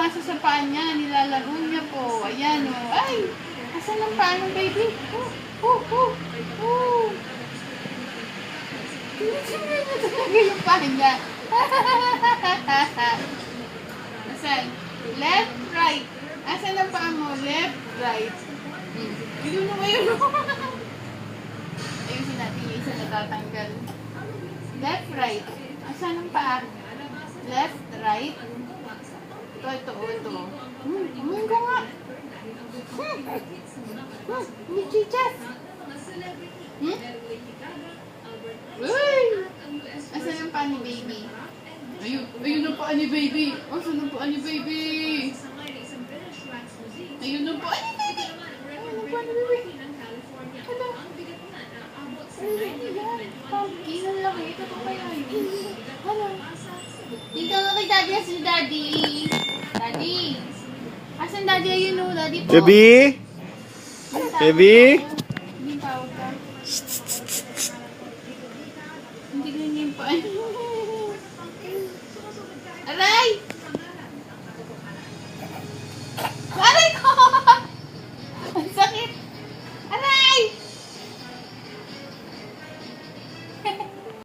pumapasa sa paa niya. Nilalaro niya po. Ayan o. Ay! Asan ang paa ng baby? Sino niya talaga yung paa niya? Asan? Left, right. Asan ang paa mo? Left, right. Yun o, ayun o. Ayusin natin yung isa natatanggal. Left, right. Asan ang paa? Left, right. Ito. Kumain ko nga. May chichas. Uy! Asan ang paa ni baby? Ayun ang paa ni baby. Asan ang paa ni baby? Ayun ang paa ni baby. Ayun ang paa ni baby. Hala. Pumpkin, ang laki. Ito pa kaya yun. Hala. Dito nga kay daddy. Asan si daddy? Daddy. Asan daddy? Ayun o. Daddy po. Baby? Baby?